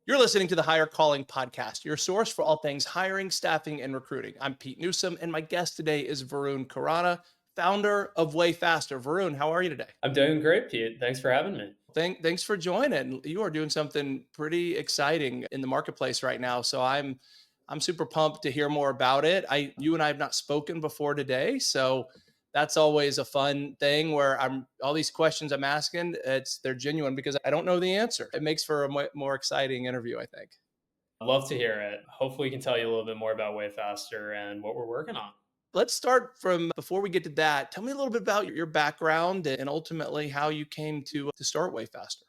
You're listening to the Hire Calling Podcast, your source for all things hiring, staffing, and recruiting. I'm Pete Newsome, and my guest today is Varun Khurana, founder of Wayfaster. Varun, how are you today? I'm doing great, Pete. Thanks for having me. Thanks for joining. You are doing something pretty exciting in the marketplace right now, so I'm super pumped to hear more about it. You and I have not spoken before today, so that's always a fun thing where I'm all these questions I'm asking, they're genuine because I don't know the answer. It makes for a more exciting interview, I think. I'd love to hear it. Hopefully, we can tell you a little bit more about Wayfaster and what we're working on. Let's start from before we get to that. Tell me a little bit about your background and ultimately how you came to start Wayfaster.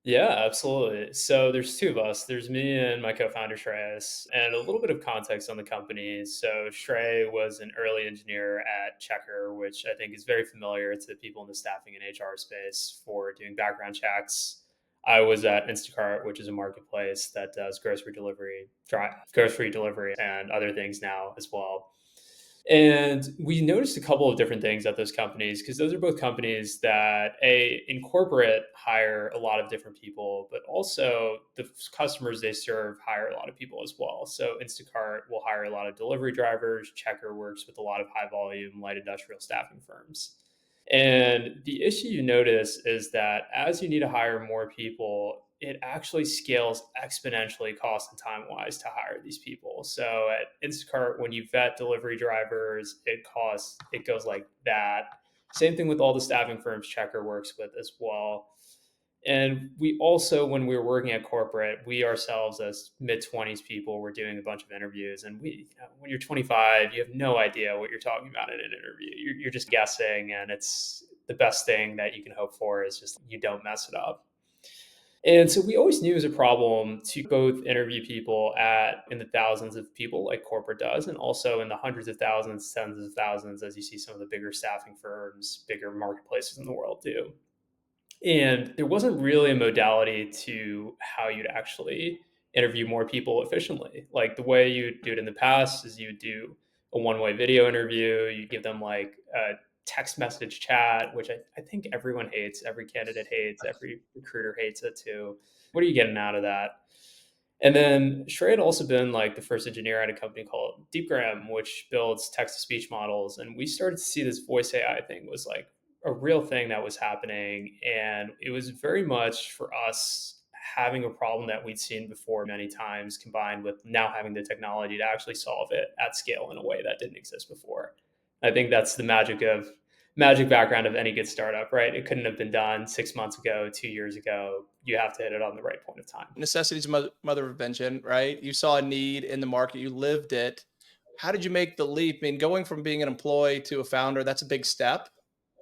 Yeah, absolutely. So there's two of us. There's me and my co-founder Shreyas, and a little bit of context on the company. So Shrey was an early engineer at Checker, which I think is very familiar to people in the staffing and HR space for doing background checks. I was at Instacart, which is a marketplace that does grocery delivery, and other things now as well. And we noticed a couple of different things at those companies because those are both companies that in corporate hire a lot of different people, but also the customers they serve hire a lot of people as well. So Instacart will hire a lot of delivery drivers. Checker works with a lot of high volume light industrial staffing firms. And the issue you notice is that as you need to hire more people, it actually scales exponentially cost and time wise to hire these people. So at Instacart, when you vet delivery drivers, it goes like that. Same thing with all the staffing firms Checker works with as well. And we also, when we were working at corporate, we ourselves as mid 20s people were doing a bunch of interviews. And when you're 25, you have no idea what you're talking about in an interview. You're just guessing. And it's the best thing that you can hope for is just you don't mess it up. And so we always knew it was a problem to both interview people at in the thousands of people like corporate does, and also in the hundreds of thousands, tens of thousands, as you see some of the bigger staffing firms, bigger marketplaces in the world do. And there wasn't really a modality to how you'd actually interview more people efficiently. Like the way you do it in the past is you would do a one-way video interview, you give them like a text message chat, which I think everyone hates, every candidate hates, every recruiter hates it too. What are you getting out of that? And then Shrey had also been like the first engineer at a company called DeepGram, which builds text to speech models. And we started to see this voice AI thing was like a real thing that was happening. And it was very much for us having a problem that we'd seen before many times, combined with now having the technology to actually solve it at scale in a way that didn't exist before. I think that's the magic background of any good startup, right? It couldn't have been done 6 months ago, 2 years ago. You have to hit it on the right point of time. Necessity's mother of invention, right? You saw a need in the market, you lived it. How did you make the leap? I mean, going from being an employee to a founder, that's a big step.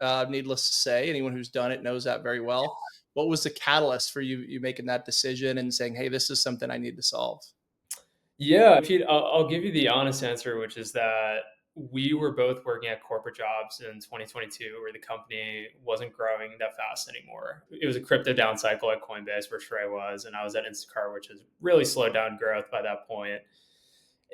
Needless to say, anyone who's done it knows that very well. What was the catalyst for you making that decision and saying, "Hey, this is something I need to solve"? Yeah, Pete, I'll give you the honest answer, which is that we were both working at corporate jobs in 2022 where the company wasn't growing that fast anymore. It was a crypto down cycle at Coinbase where Shrey was, and I was at Instacart, which has really slowed down growth by that point.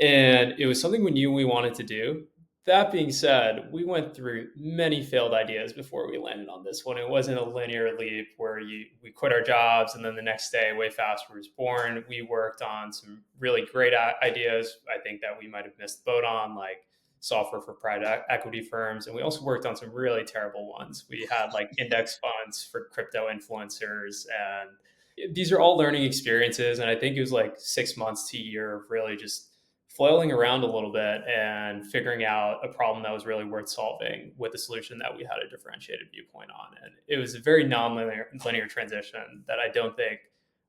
And it was something we knew we wanted to do. That being said, we went through many failed ideas before we landed on this one. It wasn't a linear leap where we quit our jobs and then the next day Wayfaster was born. We worked on some really great ideas. I think that we might have missed the boat on, like software for private equity firms, and we also worked on some really terrible ones. We had like index funds for crypto influencers, and these are all learning experiences. And I think it was like 6 months to a year of really just flailing around a little bit and figuring out a problem that was really worth solving with a solution that we had a differentiated viewpoint on. And it was a very non-linear transition that I don't think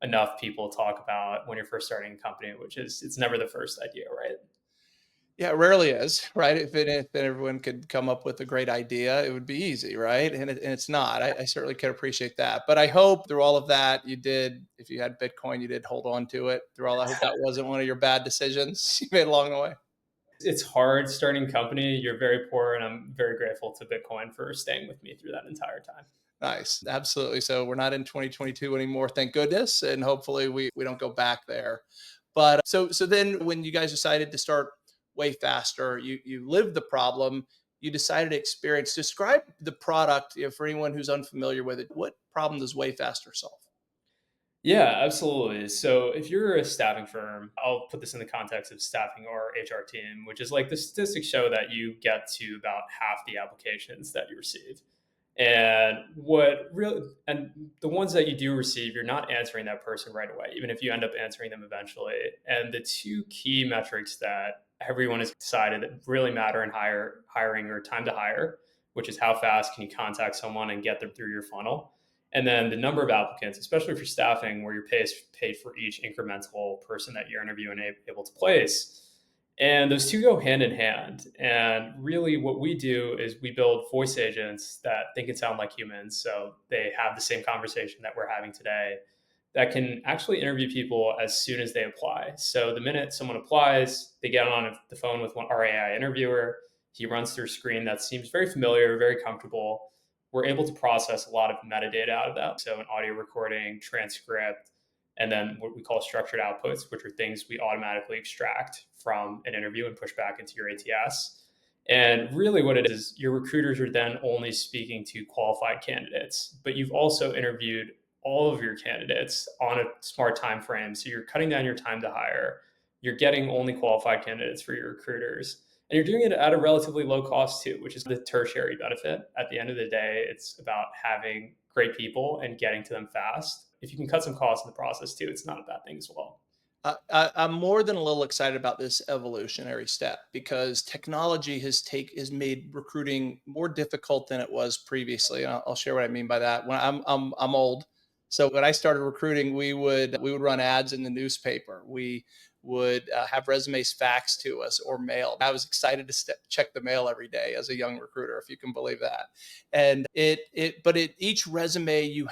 enough people talk about when you're first starting a company, which is it's never the first idea, right? Yeah, it rarely is, right? If everyone could come up with a great idea, it would be easy, right? And it's not. I certainly can appreciate that. But I hope through all of that, you did, if you had Bitcoin, you did hold on to it through all. I hope that wasn't one of your bad decisions you made along the way. It's hard starting a company. You're very poor, and I'm very grateful to Bitcoin for staying with me through that entire time. Nice. Absolutely. So we're not in 2022 anymore, thank goodness. And hopefully we don't go back there. But so then when you guys decided to start way faster, you lived the problem, you decided to experience, describe the product, for anyone who's unfamiliar with it. What problem does way faster solve? Yeah, absolutely. So if you're a staffing firm, I'll put this in the context of staffing or HR team, which is like the statistics show that you get to about half the applications that you receive. And the ones that you do receive, you're not answering that person right away, even if you end up answering them eventually. And the two key metrics that everyone has decided that really matter in hiring or time to hire, which is how fast can you contact someone and get them through your funnel, and then the number of applicants, especially for staffing, where you're paid for each incremental person that you're interviewing able to place. And those two go hand in hand. And really, what we do is we build voice agents that think and sound like humans. So they have the same conversation that we're having today that can actually interview people as soon as they apply. So the minute someone applies, they get on the phone with our AI interviewer. He runs through a screen that seems very familiar, very comfortable. We're able to process a lot of metadata out of that. So an audio recording, transcript, and then what we call structured outputs, which are things we automatically extract from an interview and push back into your ATS. And really, what it is, your recruiters are then only speaking to qualified candidates, but you've also interviewed all of your candidates on a smart time frame. So you're cutting down your time to hire. You're getting only qualified candidates for your recruiters. And you're doing it at a relatively low cost too, which is the tertiary benefit. At the end of the day, it's about having great people and getting to them fast. If you can cut some costs in the process too, it's not a bad thing as well. I'm more than a little excited about this evolutionary step because technology has made recruiting more difficult than it was previously. And I'll share what I mean by that. When I'm old, so when I started recruiting, we would run ads in the newspaper. We would have resumes faxed to us or mailed. I was excited to check the mail every day as a young recruiter, if you can believe that. And each resume you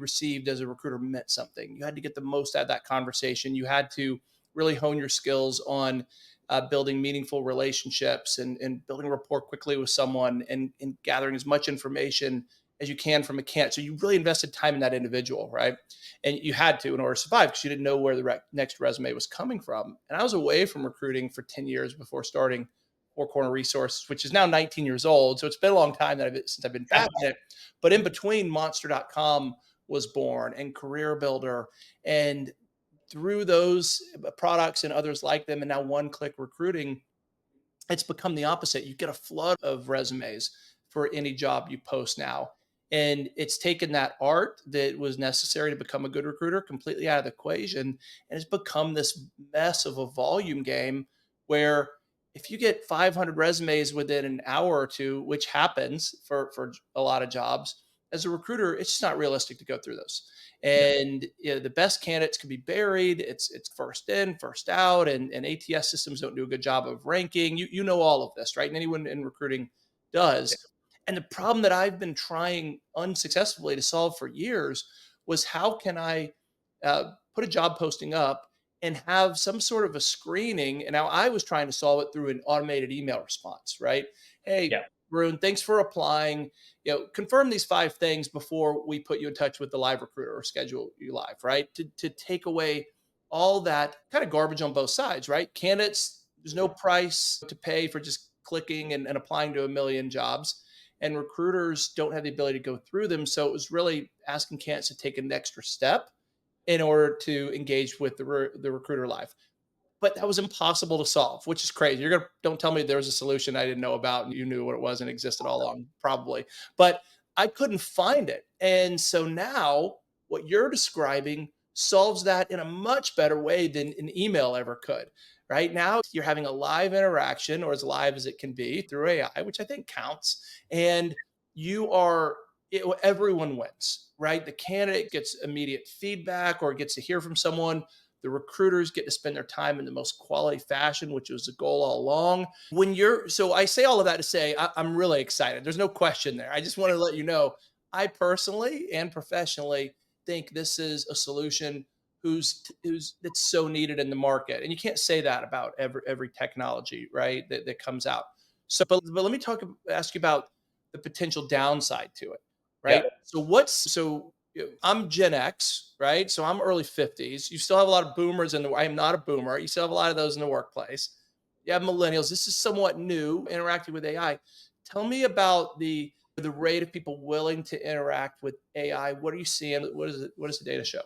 received as a recruiter meant something. You had to get the most out of that conversation. You had to really hone your skills on building meaningful relationships and building rapport quickly with someone and gathering as much information as you can from a candidate. So you really invested time in that individual, right? And you had to in order to survive because you didn't know where the next resume was coming from. And I was away from recruiting for 10 years before starting Four Corner Resources, which is now 19 years old. So it's been a long time since I've been back in it. But in between, Monster.com was born and Career Builder. And through those products and others like them, and now One Click Recruiting, it's become the opposite. You get a flood of resumes for any job you post now. And it's taken that art that was necessary to become a good recruiter completely out of the equation. And it's become this mess of a volume game where if you get 500 resumes within an hour or two, which happens for a lot of jobs, as a recruiter, it's just not realistic to go through those. Yeah. And the best candidates can be buried. It's first in, first out, and ATS systems don't do a good job of ranking. You know all of this, right? And anyone in recruiting Yeah. does. And the problem that I've been trying unsuccessfully to solve for years was how can I put a job posting up and have some sort of a screening. And now I was trying to solve it through an automated email response, right? Hey, Yeah. Varun, thanks for applying. Confirm these 5 things before we put you in touch with the live recruiter or schedule you live, right? To take away all that kind of garbage on both sides, right? Candidates, there's no price to pay for just clicking and applying to a million jobs. And recruiters don't have the ability to go through them. So it was really asking candidates to take an extra step in order to engage with the recruiter live. But that was impossible to solve, which is crazy. Don't tell me there was a solution I didn't know about and you knew what it was and existed all along, probably. But I couldn't find it. And so now what you're describing solves that in a much better way than an email ever could. Right now, you're having a live interaction or as live as it can be through AI, which I think counts. And you are everyone wins, right? The candidate gets immediate feedback or gets to hear from someone. The recruiters get to spend their time in the most quality fashion, which was the goal all along. So I say all of that to say I'm really excited. There's no question there. I just want to let you know, I personally and professionally think this is a solution who's that's so needed in the market. And you can't say that about every technology, right? That comes out. So, but let me ask you about the potential downside to it, Yeah. right? I'm Gen X, right? So I'm early 50s. You still have a lot of boomers I am not a boomer. You still have a lot of those in the workplace. You have millennials. This is somewhat new interacting with AI. Tell me about the rate of people willing to interact with AI. What are you seeing? What does the data show?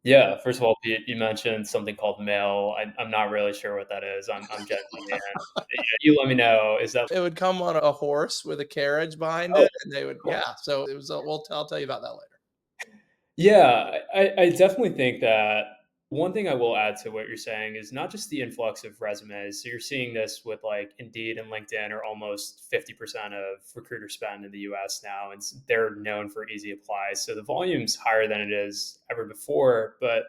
Yeah, first of all, you mentioned something called mail. I'm not really sure what that is. I'm Gen Z, man. Yeah, you let me know. Is that It would come on a horse with a carriage behind oh, it, and they would cool. yeah, so it was a I'll tell you about that later. Yeah, I definitely think that one thing I will add to what you're saying is not just the influx of resumes. So you're seeing this with like Indeed and LinkedIn are almost 50% of recruiter spend in the US now, and they're known for easy applies. So the volume's higher than it is ever before. But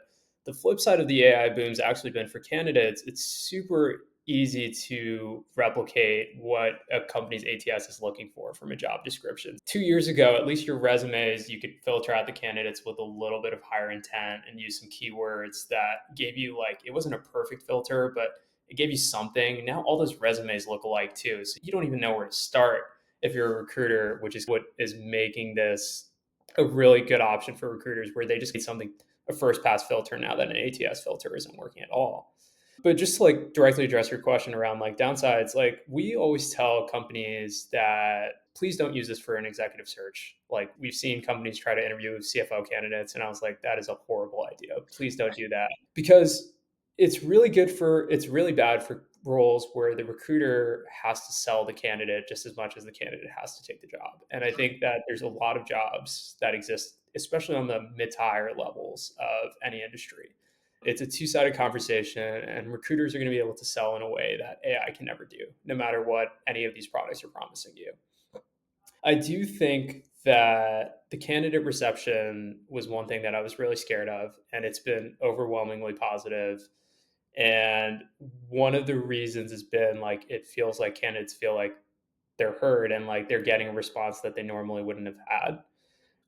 the flip side of the AI boom's actually been for candidates. It's super easy to replicate what a company's ATS is looking for from a job description. 2 years ago, at least your resumes, you could filter out the candidates with a little bit of higher intent and use some keywords that gave you like, it wasn't a perfect filter, but it gave you something. Now all those resumes look alike too. So you don't even know where to start if you're a recruiter, which is what is making this a really good option for recruiters where they just get something, a first pass filter now that an ATS filter isn't working at all. But just to like directly address your question around like downsides, like we always tell companies that please don't use this for an executive search. Like we've seen companies try to interview CFO candidates, and I was like, that is a horrible idea. Please don't do that because it's really bad for roles where the recruiter has to sell the candidate just as much as the candidate has to take the job. And I think that there's a lot of jobs that exist, especially on the mid to higher levels of any industry. It's a two-sided conversation, and recruiters are going to be able to sell in a way that AI can never do, no matter what any of these products are promising you. I do think that the candidate reception was one thing that I was really scared of, and it's been overwhelmingly positive. And one of the reasons has been like it feels like candidates feel like they're heard and like they're getting a response that they normally wouldn't have had.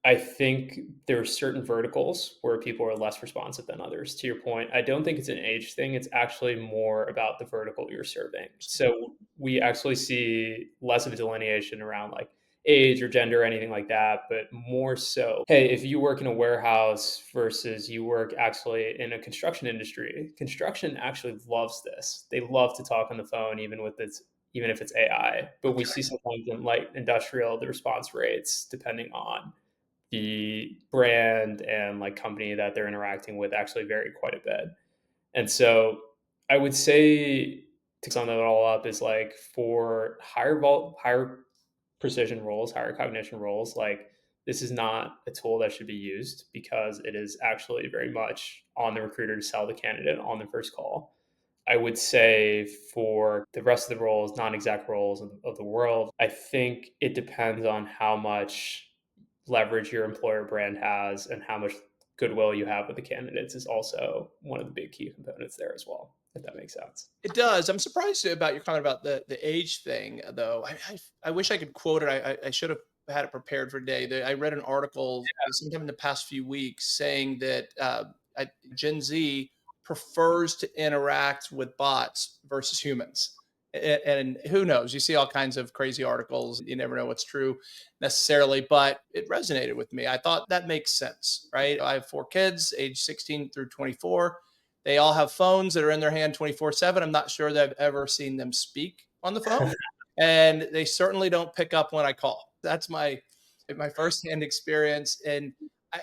I think there are certain verticals where people are less responsive than others. To your point, I don't think it's an age thing. It's actually more about the vertical you're serving. So we actually see less of a delineation around like age or gender or anything like that, but more so, hey, if you work in a warehouse versus you work actually in a construction industry, construction actually loves this. They love to talk on the phone, even if it's AI. But we see sometimes in light industrial, the response rates, depending on the brand and like company that they're interacting with actually vary quite a bit. And so I would say to sum that all up is like for higher precision roles, higher cognition roles, like this is not a tool that should be used because it is actually very much on the recruiter to sell the candidate on the first call. I would say for the rest of the roles, non-exec roles of the world, I think it depends on how much leverage your employer brand has and how much goodwill you have with the candidates is also one of the big key components there as well, if that makes sense. It does. I'm surprised about your comment about the age thing, though. I wish I could quote it. I should have had it prepared for today. I read an article sometime in the past few weeks saying that Gen Z prefers to interact with bots versus humans. And who knows? You see all kinds of crazy articles. You never know what's true necessarily, but it resonated with me. I thought that makes sense, right? I have four kids, age 16 through 24. They all have phones that are in their hand 24/7. I'm not sure that I've ever seen them speak on the phone, and they certainly don't pick up when I call. That's my firsthand experience, and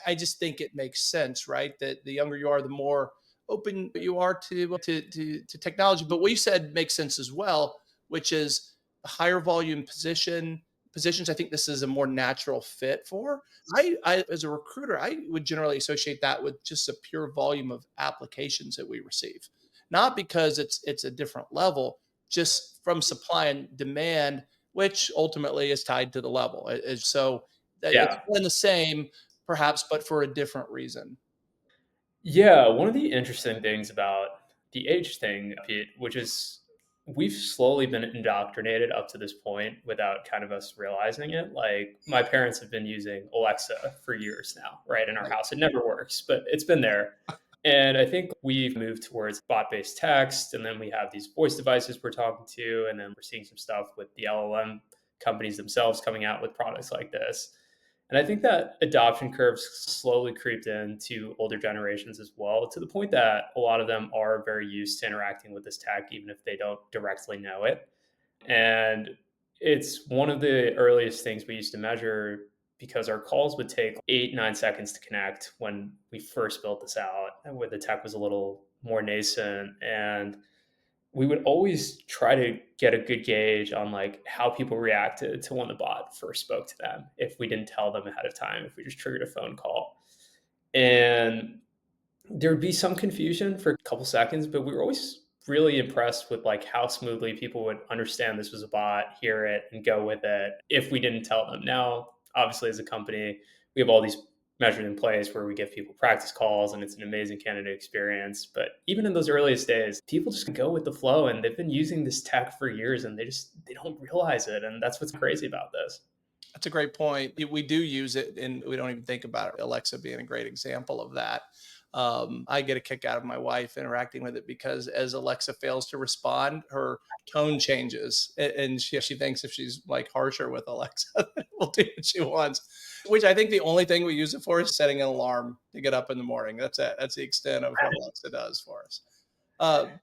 I just think it makes sense, right? That the younger you are, the more open you are to technology. But what you said makes sense as well, which is a higher volume positions. I think this is a more natural fit for. I as a recruiter, I would generally associate that with just a pure volume of applications that we receive, not because it's a different level, just from supply and demand, which ultimately is tied to the level. So it's Yeah. one and the same, perhaps, but for a different reason. Yeah, one of the interesting things about the age thing, Pete, which is we've slowly been indoctrinated up to this point without kind of us realizing it. Like my parents have been using Alexa for years now, right, in our Right. house. It never works, but it's been there. And I think we've moved towards bot-based text, and then we have these voice devices we're talking to, and then we're seeing some stuff with the LLM companies themselves coming out with products like this. And I think that adoption curves slowly creeped into older generations as well, to the point that a lot of them are very used to interacting with this tech, even if they don't directly know it. And it's one of the earliest things we used to measure because our calls would take 8, 9 seconds to connect when we first built this out, and where the tech was a little more nascent. And we would always try to get a good gauge on like how people reacted to when the bot first spoke to them if we didn't tell them ahead of time, if we just triggered a phone call. And there would be some confusion for a couple seconds, but we were always really impressed with like how smoothly people would understand this was a bot, hear it, and go with it if we didn't tell them. Now, obviously, as a company, we have all these measures in place where we give people practice calls and it's an amazing candidate experience. But even in those earliest days, people just go with the flow, and they've been using this tech for years and they don't realize it. And that's what's crazy about this. That's a great point. We do use it and we don't even think about it. Alexa being a great example of that. I get a kick out of my wife interacting with it because as Alexa fails to respond, her tone changes. And she thinks if she's like harsher with Alexa, it will do what she wants. Which I think the only thing we use it for is setting an alarm to get up in the morning. That's it. That's the extent of what Alexa does for us.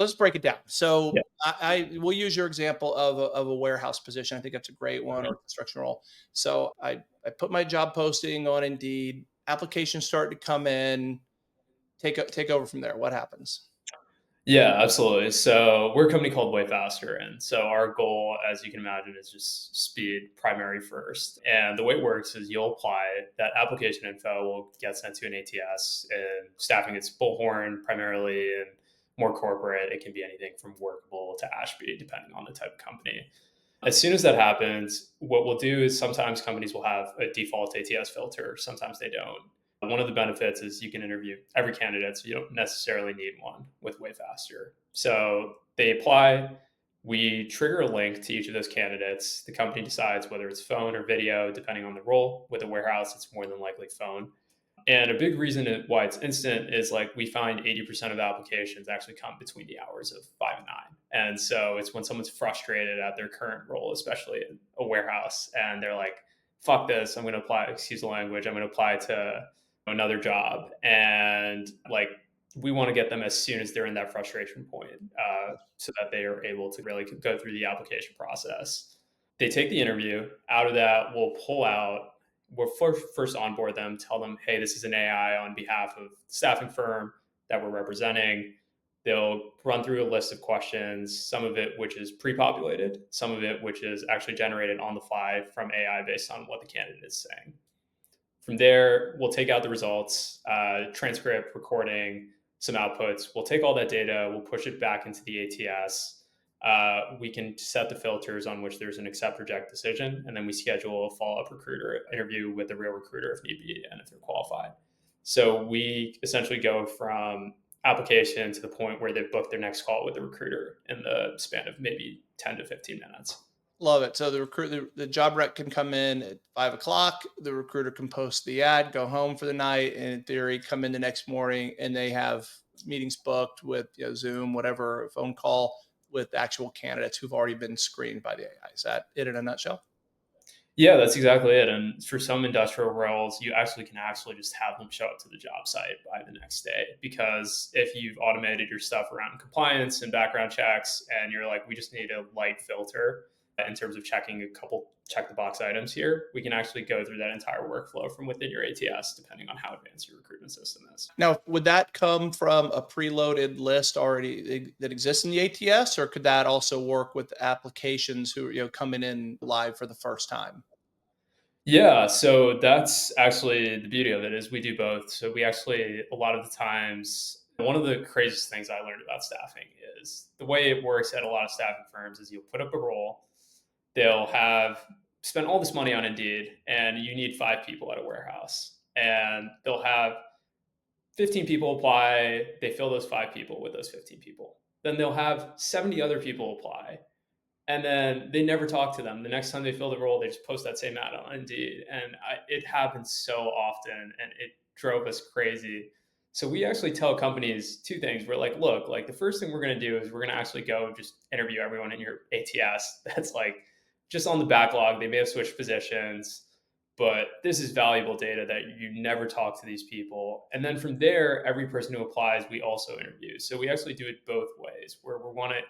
Let's break it down. Yeah. So I will use your example of a warehouse position. I think that's a great one, or Mhm. construction role. So I put my job posting on Indeed. Applications start to come in. Take over from there. What happens? Yeah, absolutely. So we're a company called Wayfaster, and so our goal, as you can imagine, is just speed primary first. And the way it works is you'll apply, that application info will get sent to an ATS, and staffing is bullhorn primarily, and more corporate. It can be anything from Workable to Ashby, depending on the type of company. As soon as that happens, what we'll do is sometimes companies will have a default ATS filter, sometimes they don't. One of the benefits is you can interview every candidate, so you don't necessarily need one with Wayfaster. So they apply, we trigger a link to each of those candidates. The company decides whether it's phone or video, depending on the role. With a warehouse, it's more than likely phone. And a big reason why it's instant is like we find 80% of applications actually come between the hours of 5 and 9. And so it's when someone's frustrated at their current role, especially in a warehouse, and they're like, fuck this, I'm going to apply, excuse the language, I'm going to apply to another job. And like, we want to get them as soon as they're in that frustration point, so that they are able to really go through the application process. They take the interview. Out of that, we'll pull out, we'll first onboard them, tell them, hey, this is an AI on behalf of the staffing firm that we're representing. They'll run through a list of questions, some of it which is pre-populated, some of it which is actually generated on the fly from AI based on what the candidate is saying. From there, we'll take out the results, transcript, recording, some outputs. We'll take all that data, we'll push it back into the ATS. We can set the filters on which there's an accept reject decision, and then we schedule a follow up recruiter interview with a real recruiter if need be and if they're qualified. So we essentially go from application to the point where they've booked their next call with the recruiter in the span of maybe 10 to 15 minutes. Love it. So the job rec can come in at 5 o'clock. The recruiter can post the ad, go home for the night, and in theory, come in the next morning, and they have meetings booked with Zoom, whatever, phone call with actual candidates who've already been screened by the AI. Is that it in a nutshell? Yeah, that's exactly it. And for some industrial roles, you actually can actually just have them show up to the job site by the next day. Because if you've automated your stuff around compliance and background checks, and you're like, we just need a light filter in terms of checking a couple check the box items here, we can actually go through that entire workflow from within your ATS, depending on how advanced your recruitment system is. Now, would that come from a preloaded list already that exists in the ATS, or could that also work with applications who are coming in live for the first time? Yeah, so that's actually the beauty of it is we do both. So we actually a lot of the times one of the craziest things I learned about staffing is the way it works at a lot of staffing firms is you'll put up a role, they'll have spent all this money on Indeed, and you need 5 people at a warehouse, and they'll have 15 people apply, they fill those 5 people with those 15 people. Then they'll have 70 other people apply, and then they never talk to them. The next time they fill the role, they just post that same ad on Indeed, and it happens so often, and it drove us crazy. So we actually tell companies two things. We're like, look, like the first thing we're going to do is we're going to actually go just interview everyone in your ATS that's like just on the backlog. They may have switched positions, but this is valuable data that you never talk to these people. And then from there, every person who applies, we also interview. So we actually do it both ways, where we want to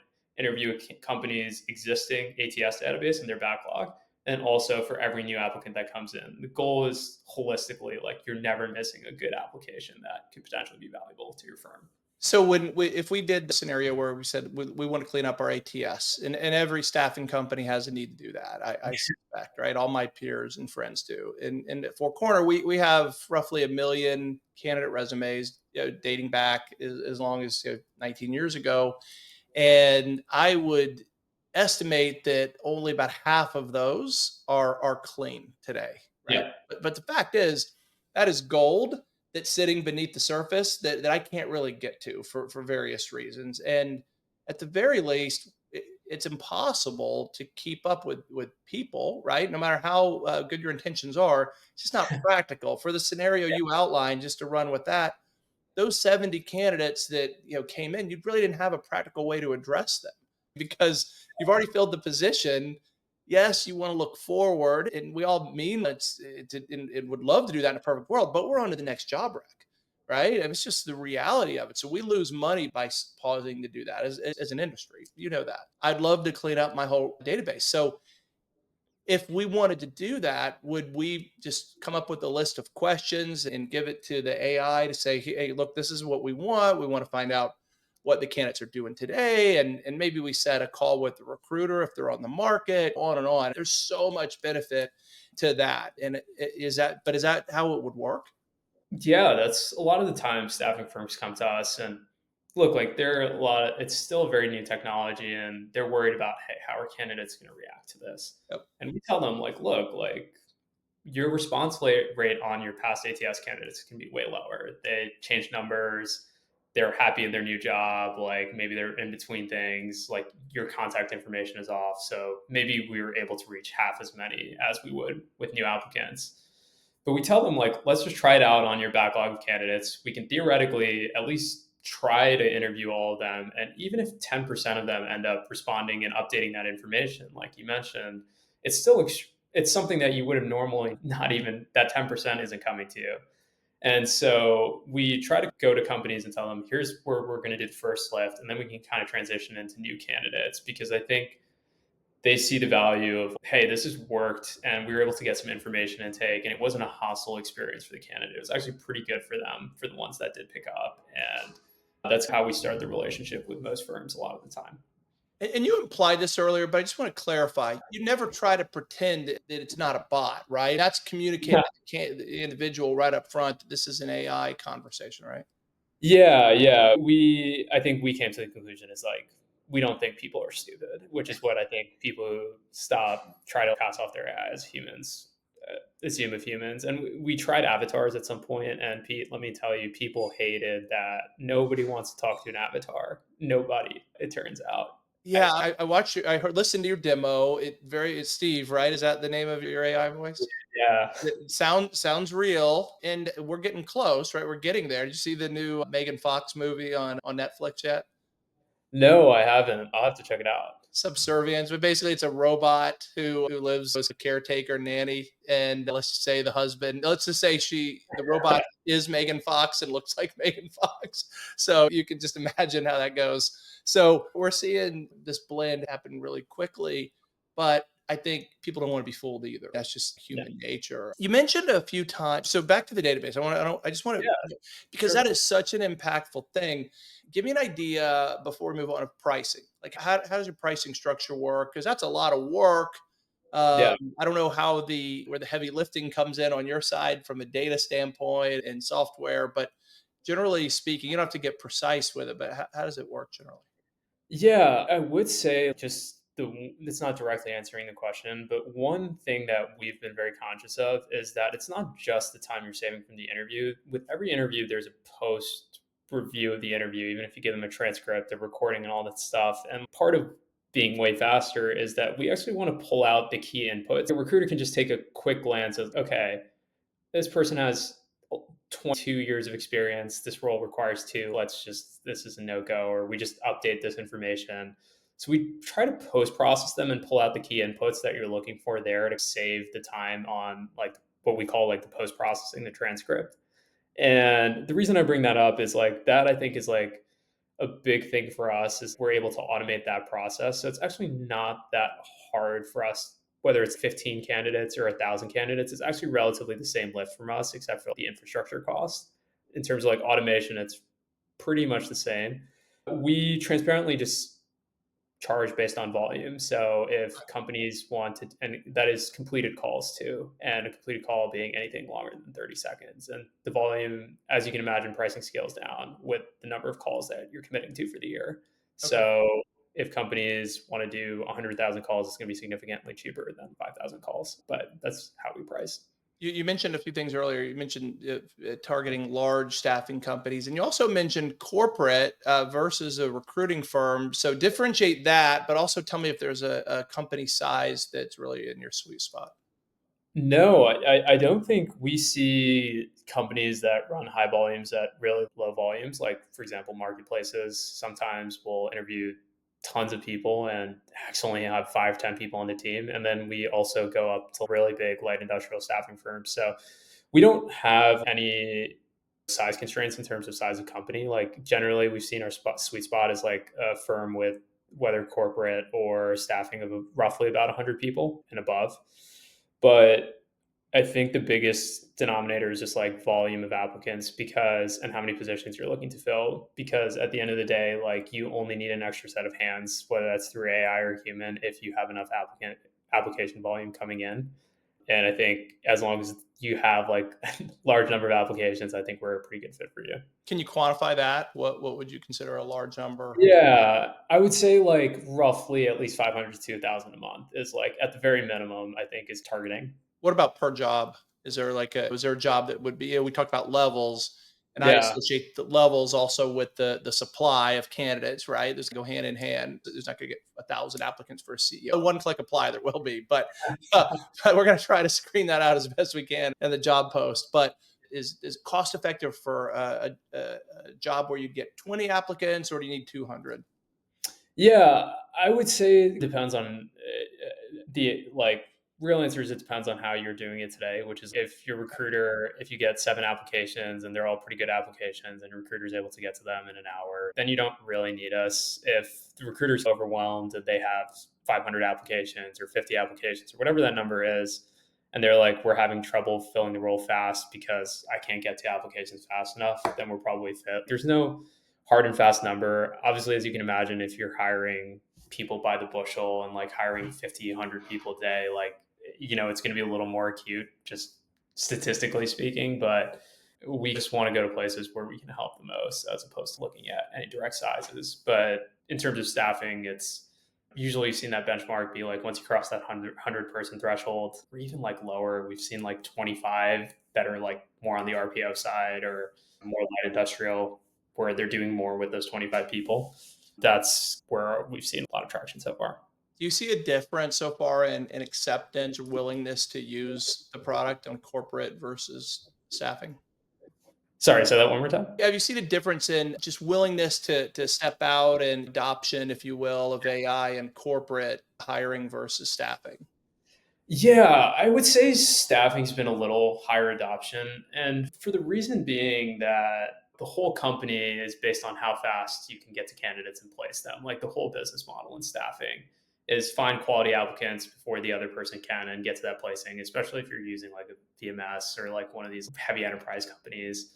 interview a company's existing ATS database and their backlog. and also for every new applicant that comes in. The goal is holistically like you're never missing a good application that could potentially be valuable to your firm. So if we did the scenario where we said we want to clean up our ATS, and every staffing company has a need to do that, I suspect, right? All my peers and friends do. And at Four Corner, we have roughly 1 million candidate resumes, dating back as long as 19 years ago, and I would estimate that only about half of those are clean today, right? Yeah. But the fact is that is gold that's sitting beneath the surface that I can't really get to for various reasons. And at the very least, it's impossible to keep up with people, right? No matter how good your intentions are, it's just not practical. For the scenario you outlined, just to run with that, those 70 candidates that came in, you really didn't have a practical way to address them because you've already filled the position. Yes, you want to look forward, and we all mean and would love to do that in a perfect world, but we're on to the next job rec, right? And it's just the reality of it. So we lose money by pausing to do that as an industry. You know that. I'd love to clean up my whole database. So if we wanted to do that, would we just come up with a list of questions and give it to the AI to say, hey, look, this is what we want. We want to find out what the candidates are doing today. And maybe we set a call with the recruiter if they're on the market, on and on. There's so much benefit to that. And is that how it would work? Yeah, that's a lot of the time staffing firms come to us and look like there are a lot of, it's still very new technology and they're worried about, hey, how are candidates going to react to this? Yep. And we tell them like, look, like your response rate on your past ATS candidates can be way lower. They change numbers, they're happy in their new job, like maybe they're in between things, like your contact information is off. So maybe we were able to reach half as many as we would with new applicants. But we tell them like, let's just try it out on your backlog of candidates. We can theoretically at least try to interview all of them. And even if 10% of them end up responding and updating that information, like you mentioned, it's still it's something that you would have normally not even that 10% isn't coming to you. And so we try to go to companies and tell them, here's where we're going to do the first lift. And then we can kind of transition into new candidates because I think they see the value of, hey, this has worked and we were able to get some information intake and it wasn't a hostile experience for the candidate. It was actually pretty good for them, for the ones that did pick up. And that's how we start the relationship with most firms a lot of the time. And you implied this earlier, but I just want to clarify. You never try to pretend that it's not a bot, right? That's communicating to the individual right up front that this is an AI conversation, right? Yeah, yeah. I think we came to the conclusion is like, we don't think people are stupid, which is what I think people who try to pass off their AI as humans, assume of humans. And we tried avatars at some point, and Pete, let me tell you, people hated that. Nobody wants to talk to an avatar. Nobody, it turns out. Yeah, I watched you. I heard, listened to your demo. It's Steve, right? Is that the name of your AI voice? Yeah. It sounds real, and we're getting close, right? We're getting there. Did you see the new Megan Fox movie on Netflix yet? No, I haven't. I'll have to check it out. Subservience, but basically it's a robot who lives as a caretaker nanny, and let's just say the husband, let's just say the robot is Megan Fox and looks like Megan Fox. So you can just imagine how that goes. So we're seeing this blend happen really quickly, but I think people don't want to be fooled either. That's just Yeah. human nature. You mentioned a few times. So back to the database. I just want Yeah. to, because Sure. that is such an impactful thing. Give me an idea before we move on of pricing. Like how does your pricing structure work? Because that's a lot of work. Yeah. I don't know how where the heavy lifting comes in on your side from a data standpoint and software, but generally speaking, you don't have to get precise with it. But how does it work generally? Yeah, I would say just it's not directly answering the question, but one thing that we've been very conscious of is that it's not just the time you're saving from the interview. With every interview, there's a post review of the interview, even if you give them a transcript, a recording, and all that stuff. And part of being way faster is that we actually want to pull out the key inputs. The recruiter can just take a quick glance of, okay, this person has 22 years of experience. This role requires two. This is a no go, or we just update this information. So we try to post process them and pull out the key inputs that you're looking for there to save the time on like what we call like the post processing the transcript. And the reason I bring that up is like that I think is like a big thing for us is we're able to automate that process. So it's actually not that hard for us whether it's 15 candidates or 1,000 candidates, it's actually relatively the same lift from us, except for the infrastructure cost. In terms of like automation, it's pretty much the same. We transparently just charge based on volume. So if companies want to, and that is completed calls too, and a completed call being anything longer than 30 seconds. And the volume, as you can imagine, pricing scales down with the number of calls that you're committing to for the year. Okay. So if companies want to do 100,000 calls, it's going to be significantly cheaper than 5,000 calls, but that's how we price. You mentioned a few things earlier. You mentioned targeting large staffing companies, and you also mentioned corporate versus a recruiting firm. So differentiate that, but also tell me if there's a company size that's really in your sweet spot. No, I don't think we see companies that run high volumes at really low volumes. Like, for example, marketplaces sometimes will interview tons of people and actually only have 5, 10 people on the team. And then we also go up to really big light industrial staffing firms. So we don't have any size constraints in terms of size of company. Like, generally, we've seen our sweet spot is like a firm with whether corporate or staffing of roughly about 100 people and above. But I think the biggest denominator is just like volume of applicants because and how many positions you're looking to fill. Because at the end of the day, like you only need an extra set of hands, whether that's through AI or human, if you have enough application volume coming in. And I think as long as you have like a large number of applications, I think we're a pretty good fit for you. Can you quantify that? What would you consider a large number? Yeah, I would say like roughly at least 500 to 2,000 a month is like at the very minimum, I think is targeting. What about per job? Was there a job that would be, we talked about levels, and I Yeah. associate the levels also with the supply of candidates, right? Those go hand in hand. There's not going to get 1,000 applicants for a CEO. One click apply, there will be, but, uh, but we're going to try to screen that out as best we can in the job post. But is it cost effective for a job where you get 20 applicants, or do you need 200? Yeah, I would say it depends on the like real answer is it depends on how you're doing it today, which is if your recruiter, if you get 7 applications and they're all pretty good applications and your recruiter is able to get to them in an hour, then you don't really need us. If the recruiter's overwhelmed and they have 500 applications or 50 applications or whatever that number is, and they're like, we're having trouble filling the role fast because I can't get to applications fast enough, then we're probably fit. There's no hard and fast number. Obviously, as you can imagine, if you're hiring people by the bushel and like hiring 50, 100 people a day, like, it's going to be a little more acute, just statistically speaking. But we just want to go to places where we can help the most as opposed to looking at any direct sizes. But in terms of staffing, it's usually seen that benchmark be like once you cross that 100 person threshold or even like lower, we've seen like 25 that are like more on the RPO side or more light industrial where they're doing more with those 25 people. That's where we've seen a lot of traction so far. Do you see a difference so far in acceptance or willingness to use the product on corporate versus staffing? Sorry, say that one more time. Have you seen a difference in just willingness to step out and adoption, if you will, of AI and corporate hiring versus staffing? Yeah, I would say staffing's been a little higher adoption. And for the reason being that the whole company is based on how fast you can get to candidates and place them. Like the whole business model in staffing is find quality applicants before the other person can and get to that placing, especially if you're using like a VMS or like one of these heavy enterprise companies.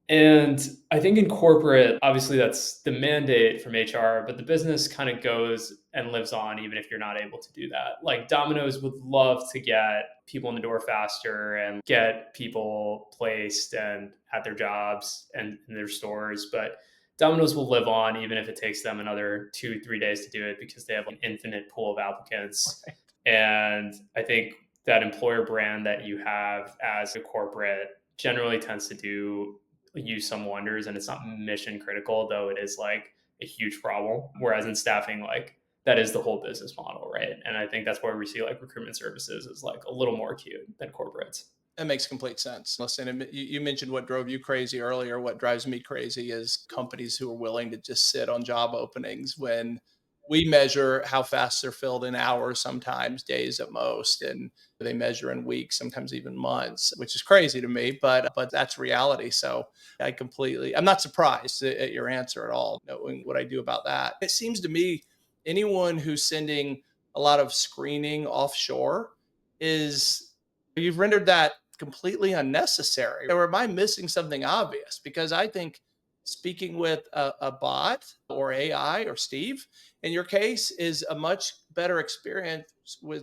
And I think in corporate, obviously that's the mandate from HR, but the business kind of goes and lives on even if you're not able to do that. Like Domino's would love to get people in the door faster and get people placed and at their jobs and in their stores, but Domino's will live on even if it takes them another 2, 3 days to do it because they have an infinite pool of applicants. And I think that employer brand that you have as a corporate generally tends to do use some wonders and it's not mission critical, though it is like a huge problem. Whereas in staffing, like that is the whole business model, right? And I think that's where we see like recruitment services is like a little more acute than corporates. That makes complete sense. Listen, you mentioned what drove you crazy earlier. What drives me crazy is companies who are willing to just sit on job openings when we measure how fast they're filled in hours, sometimes days at most, and they measure in weeks, sometimes even months, which is crazy to me, but that's reality. So I'm not surprised at your answer at all, knowing what I do about that. It seems to me anyone who's sending a lot of screening offshore is you've rendered that completely unnecessary. Or am I missing something obvious? Because I think speaking with a bot or AI or Steve, in your case, is a much better experience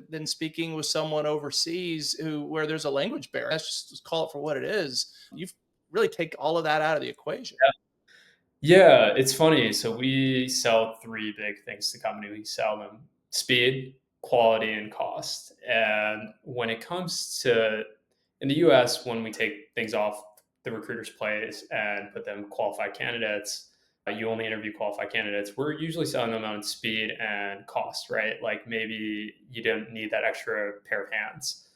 than speaking with someone overseas who where there's a language barrier. Let's just call it for what it is. You've really take all of that out of the equation. Yeah, it's funny. So we sell three big things to the company. We sell them speed, quality, and cost. And when it comes to in the US, when we take things off the recruiter's plates and put them qualified candidates, you only interview qualified candidates. We're usually selling them on speed and cost, right? Like maybe you don't need that extra pair of hands.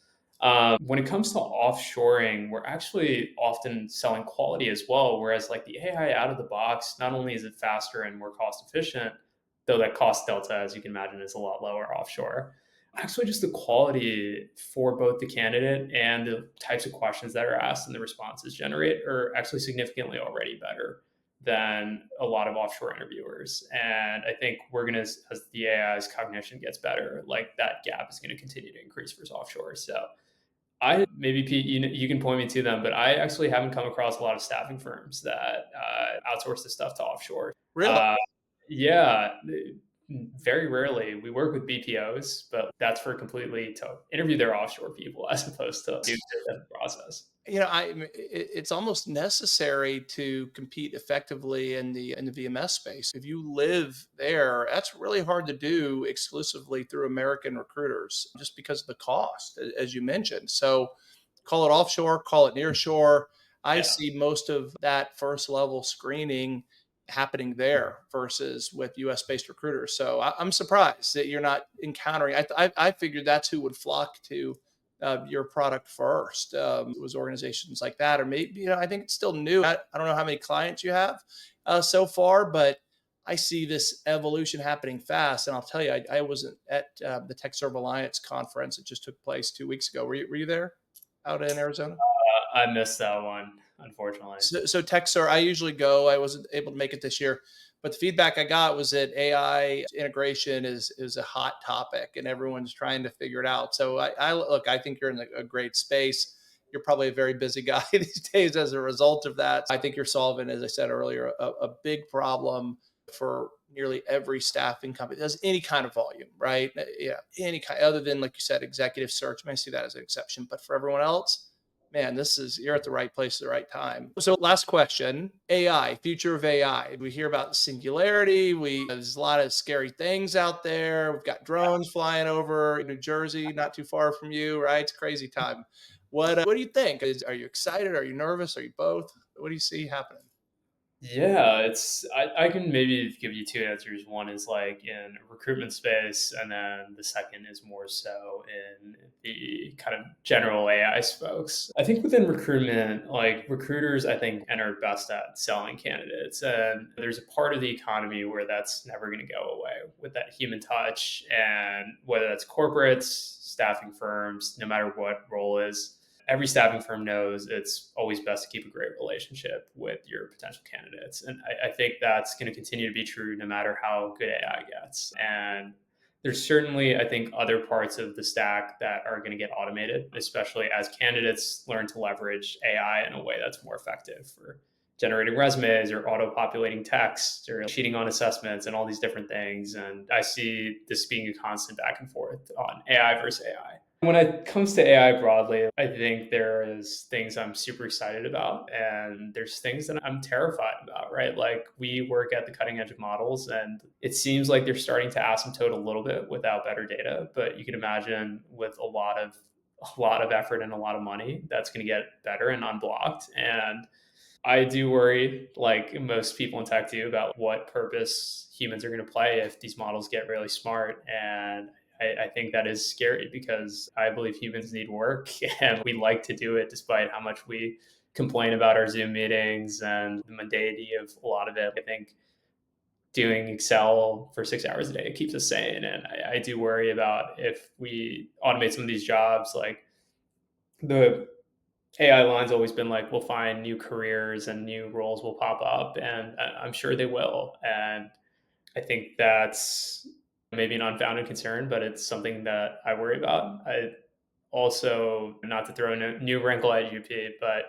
When it comes to offshoring, we're actually often selling quality as well. Whereas, like the AI out of the box, not only is it faster and more cost efficient, though that cost delta, as you can imagine, is a lot lower offshore. Actually, just the quality for both the candidate and the types of questions that are asked and the responses generate are actually significantly already better than a lot of offshore interviewers. And I think we're going to, as the AI's cognition gets better, like that gap is going to continue to increase for offshore. So I maybe Pete, you can point me to them, but I actually haven't come across a lot of staffing firms that outsource this stuff to offshore. Really? Uh, yeah, very rarely. We work with BPOs, but that's for completely to interview their offshore people as opposed to do the process. It's almost necessary to compete effectively in the VMS space. If you live there, that's really hard to do exclusively through American recruiters, just because of the cost, as you mentioned. So, call it offshore, call it nearshore. I Yeah. see most of that first level screening happening there versus with US based recruiters. So I'm surprised that you're not encountering. I figured that's who would flock to your product first. It was organizations like that, or maybe I think it's still new. I don't know how many clients you have so far, but I see this evolution happening fast. And I'll tell you, I wasn't at the Tech Serve Alliance conference. It just took place 2 weeks ago. Were you there out in Arizona? I missed that one, unfortunately. So Texar, I usually go. I wasn't able to make it this year, but the feedback I got was that AI integration is a hot topic, and everyone's trying to figure it out. So I look, I think you're in a great space. You're probably a very busy guy these days as a result of that. I think you're solving, as I said earlier, a big problem for nearly every staffing company that does any kind of volume, right? Yeah, any kind, other than like you said, executive search. I may see that as an exception, but for everyone else, man, this is you're at the right place at the right time. So last question, AI, future of AI. We hear about singularity. There's a lot of scary things out there. We've got drones flying over New Jersey, not too far from you, right? It's a crazy time. What do you think? Are you excited? Are you nervous? Are you both? What do you see happening? Yeah, I can maybe give you two answers. One is like in recruitment space, and then the second is more so in the kind of general AI folks. I think within recruitment, like recruiters, I think and are best at selling candidates, and there's a part of the economy where that's never going to go away with that human touch, and whether that's corporates, staffing firms, no matter what role is every staffing firm knows it's always best to keep a great relationship with your potential candidates. And I think that's going to continue to be true no matter how good AI gets. And there's certainly, I think, other parts of the stack that are going to get automated, especially as candidates learn to leverage AI in a way that's more effective for generating resumes or auto populating text or cheating on assessments and all these different things. And I see this being a constant back and forth on AI versus AI. When it comes to AI broadly, I think there is things I'm super excited about and there's things that I'm terrified about, right? Like we work at the cutting edge of models and it seems like they're starting to asymptote a little bit without better data, but you can imagine with a lot of effort and a lot of money, that's going to get better and unblocked. And I do worry, like most people in tech do, about what purpose humans are going to play if these models get really smart. And I think that is scary because I believe humans need work and we like to do it despite how much we complain about our Zoom meetings and the mundanity of a lot of it. I think doing Excel for 6 hours a day keeps us sane. And I do worry about if we automate some of these jobs, like the AI line's always been like, we'll find new careers and new roles will pop up, and I'm sure they will. And I think that's maybe an unfounded concern, but it's something that I worry about. I also, not to throw a new wrinkle at UP, but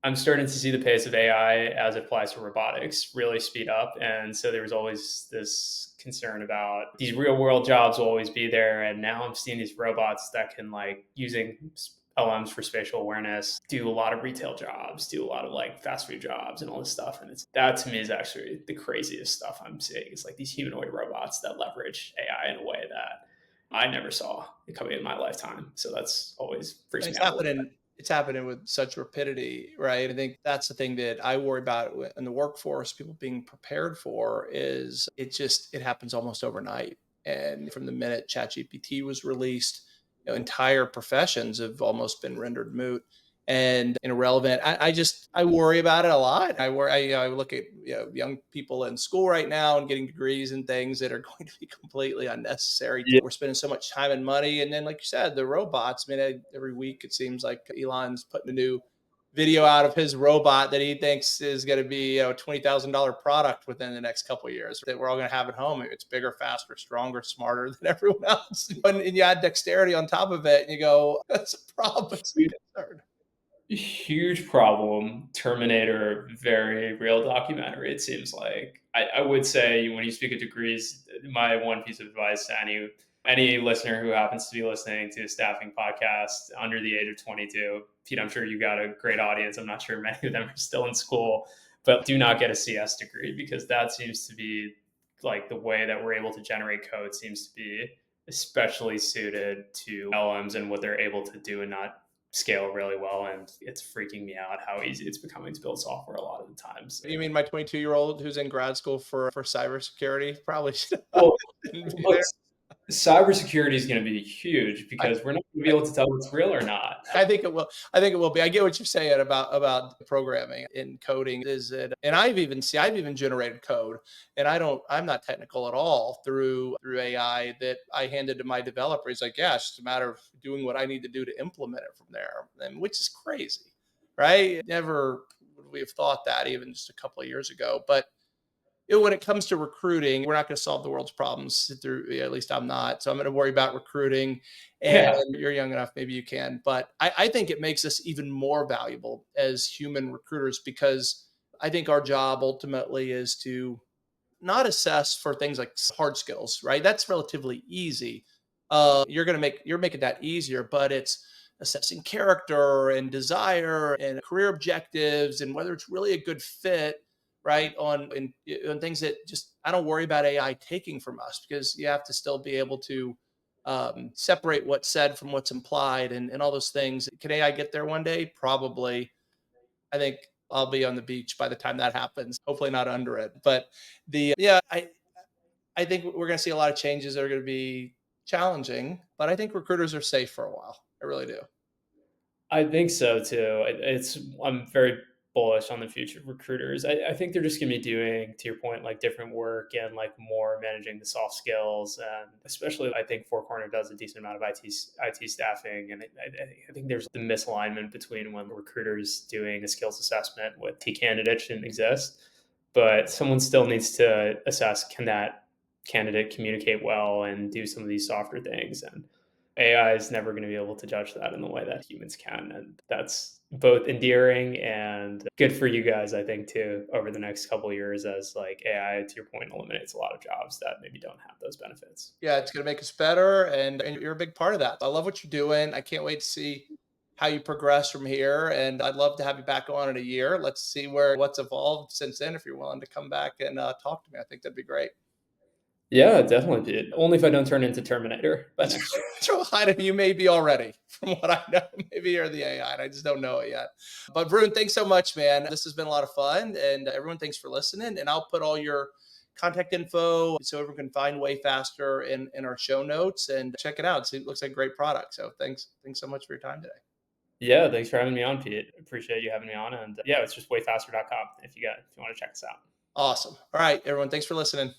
I'm starting to see the pace of AI as it applies to robotics really speed up. And so there was always this concern about these real world jobs will always be there. And now I'm seeing these robots that can, like, using LMs for spatial awareness, do a lot of retail jobs, do a lot of like fast food jobs and all this stuff. And it's that to me is actually the craziest stuff I'm seeing. It's like these humanoid robots that leverage AI in a way that I never saw it coming in my lifetime. So that's always freaks me It's out a little bit. happening. It's happening with such rapidity, right? I think that's the thing that I worry about in the workforce. People being prepared for is it happens almost overnight. And from the minute ChatGPT was released, entire professions have almost been rendered moot and irrelevant. I worry about it a lot. I look at young people in school right now and getting degrees and things that are going to be completely unnecessary. Yeah. We're spending so much time and money, and then like you said, the robots. I mean, every week it seems like Elon's putting a new video out of his robot that he thinks is going to be a $20,000 product within the next couple of years that we're all going to have at home. It's bigger, faster, stronger, smarter than everyone else. And you add dexterity on top of it, and you go, that's a problem. It's a concern. Huge problem. Terminator, very real documentary, it seems like. I would say when you speak of degrees, my one piece of advice to any listener who happens to be listening to a staffing podcast under the age of 22, Pete, I'm sure you got a great audience. I'm not sure many of them are still in school, but do not get a CS degree, because that seems to be like the way that we're able to generate code seems to be especially suited to LMs and what they're able to do and not scale really well. And it's freaking me out how easy it's becoming to build software a lot of the times. You mean my 22-year-old who's in grad school for cybersecurity? Probably Well, shouldn't be look, there. cybersecurity is going to be huge I, because we're not going to be able to tell what's real or not. I think it will. I think it will be. I get what you're saying about programming and coding. Is it? And I've even generated code, and I'm not technical at all through AI that I handed to my developer. He's like, yeah, it's just a matter of doing what I need to do to implement it from there, and which is crazy, right? Never would we have thought that even just a couple of years ago, but when it comes to recruiting, we're not going to solve the world's problems through, yeah, at least I'm not. So I'm going to worry about recruiting. And Yeah. you're young enough, maybe you can. But I think it makes us even more valuable as human recruiters because I think our job ultimately is to not assess for things like hard skills, right? That's relatively easy. You're making that easier, but it's assessing character and desire and career objectives and whether it's really a good fit, right? On things that just I don't worry about AI taking from us because you have to still be able to separate what's said from what's implied and all those things. Can AI get there one day? Probably. I think I'll be on the beach by the time that happens. Hopefully not under it. But the yeah, I think we're going to see a lot of changes that are going to be challenging, but I think recruiters are safe for a while. I really do. I think so too. I'm very bullish on the future of recruiters. I think they're just going to be doing, to your point, like different work and like more managing the soft skills. And especially, I think Four Corner does a decent amount of IT staffing. And I think there's the misalignment between when the recruiters doing a skills assessment with T candidates shouldn't exist, but someone still needs to assess, can that candidate communicate well and do some of these softer things. And AI is never going to be able to judge that in the way that humans can. And that's both endearing and good for you guys, I think, too, over the next couple of years, as like AI, to your point, eliminates a lot of jobs that maybe don't have those benefits. Yeah, it's going to make us better, and you're a big part of that. I love what you're doing. I can't wait to see how you progress from here, and I'd love to have you back on in a year. Let's see what's evolved since then. If you're willing to come back and talk to me, I think that'd be great. Yeah, definitely, Pete. Only if I don't turn into Terminator by next year. Joe Biden, you may be already, from what I know. Maybe you're the AI, and I just don't know it yet. But Varun, thanks so much, man. This has been a lot of fun, and everyone, thanks for listening. And I'll put all your contact info so everyone can find Wayfaster in our show notes and check it out. So it looks like a great product. So thanks so much for your time today. Yeah, thanks for having me on, Pete. Appreciate you having me on. And yeah, it's just wayfaster.com if you want to check us out. Awesome. All right, everyone, thanks for listening.